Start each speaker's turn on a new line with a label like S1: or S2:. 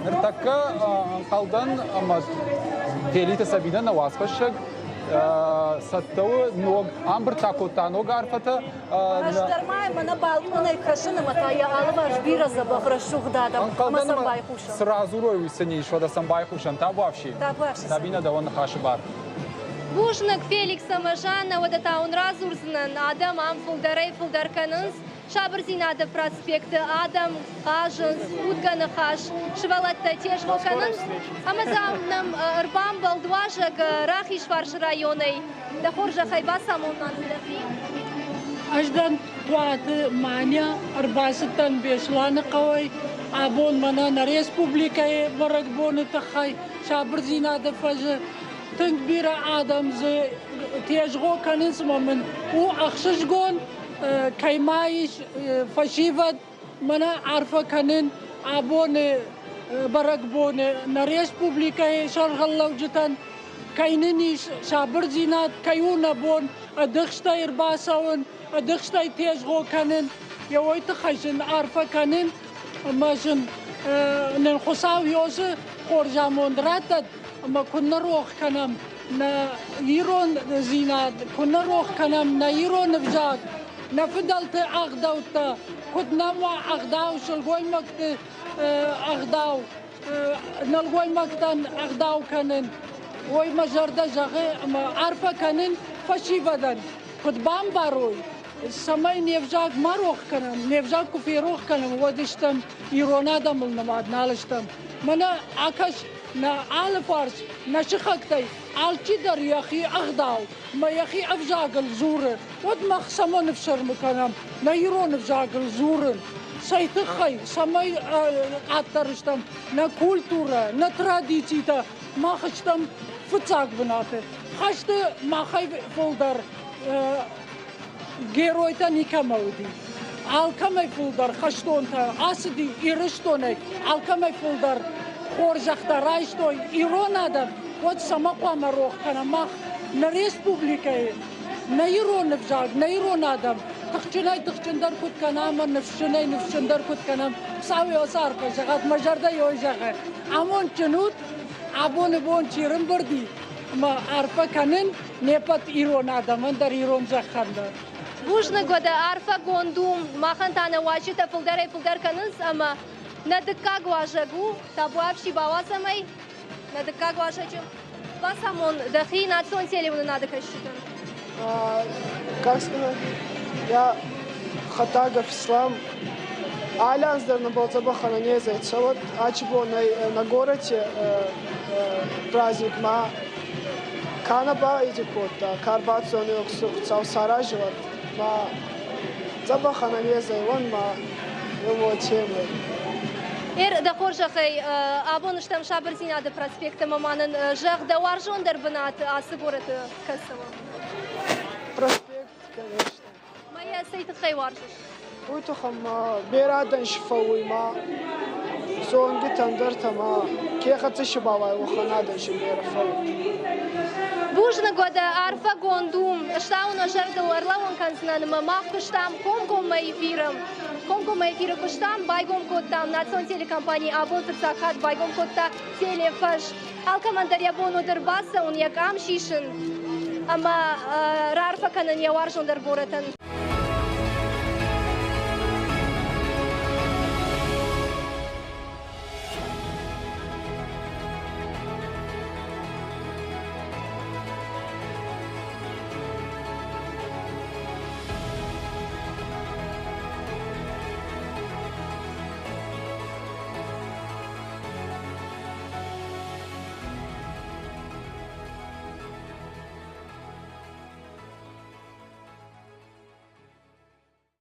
S1: Nirtakka qaldan Pelita Sabina Nawasfashag Sattaw Nog Amber Takota Nogarfata
S2: Ashtarmay mana balkona krashana mataya alvash bira забахра шугдада масамбай хуша.
S1: Сразу рой сани шо да самбай хушан та вообще. Sabina da on khashbar.
S3: Bujnak Felix Samajana wadata on razurзнан Adam am fulдар kanins Шабрзинада проспект Адам Ажанс Утгана Хаш Швалатта теж канins Амазамнам Рбам Балдважак Рахишварш районой Дахоржа Хайбасамон Нандахи
S4: أجدن توات مانيا أربعة بيشلان قوي أبون منا نريس بوبليكا برقبون تخاي شابر زينا دفج تنكبير آدم زي تيجغو كان اسمه من و أخشش جون كيمايش فشيفت منا عارفة كانن أبون برقبون نريس بوبليكا شرغل لوجتن كاينني شابر زينات كيونا بون أدخشتا إرباسون أدخشتا تيجغو كانن يويت خشن عارفة كانن ماشن ننخصاو يوزي خورجامون راتت ما كنا روح كنم نا يرون زينات كنا روح كنم نا يرون بجاد نفدلت أغداوتا كنا ما أغداو شلقوي مكت أغداو نلقوي مكتن أغداو كانن وي مجرد جاغي ما عارفة كانن فشي بدن كنت بام باروي سماي نيفجاك ما روح كنم نيفجاك في روح كنم ودشتم يرونا دم النماد نالشتم منا عكش نا آل فارس نا شخكتي آل چدر يخي أغداو ما يخي أفجاق الزورن ود مخصمون نفسر مكانم نا يرون أفجاق الزورن سيتخي سماي عطرشتم نا كولتورة نا تراديتيتا ما خشتم فتاق بناته خشت ما خي فولدر جيرويتا نيكا مودي alkamay fulдар خشتونتا أسدي إيرشتوني alkamay fulдар خورجختا رايشتوي إيرونادم ود سماقوا مروخ كان مخ نريسبوبليكاي نيرون نفجاق نيرون آدم تخشندر كنت كنام نفشندر كنت كنام ساوي وصار كشغات مجرد يوجغه أمون جنود أبون بون چيرن بردي ما عارفة كنن نيبت إيرون آدم اندر إيرون جخندر
S3: Bujna goda arfa gondum mahantana wajita fulдар kanins ama nadka gwajagu tabuavshi bawasamay nadka gwajachim басамон дахи национ телевизор надо кашитан.
S5: Как сказать? Я Хатагов Ислам Алянздер на Балцабахана не зайца. Вот ачбо на городе праздник ма Канаба иди кота Карбацон и Цау Саражева ма Забахана не зай он ма его темы.
S3: Да хоржахай абоныштам Шабрзинада проспекта маманын жах да варжондер бынат асы город Касова.
S5: Проспект, конечно.
S3: Моя сейт хай варжиш.
S5: Уйтухам берадан шифауи ма сонги тандерта ма кехатсы шибавай уханадан шиберафа.
S3: Бужна года арфа гондум штауна жардал арлавон канзнан мамах куштам комгом майфирам. Комгом майфира куштам байгом коттам национ телекомпания абонцев сахат байгом котта телефаш. Алкамандар ябону дербаса он як амшишин. Ама рарфа канан я варжондар боратан.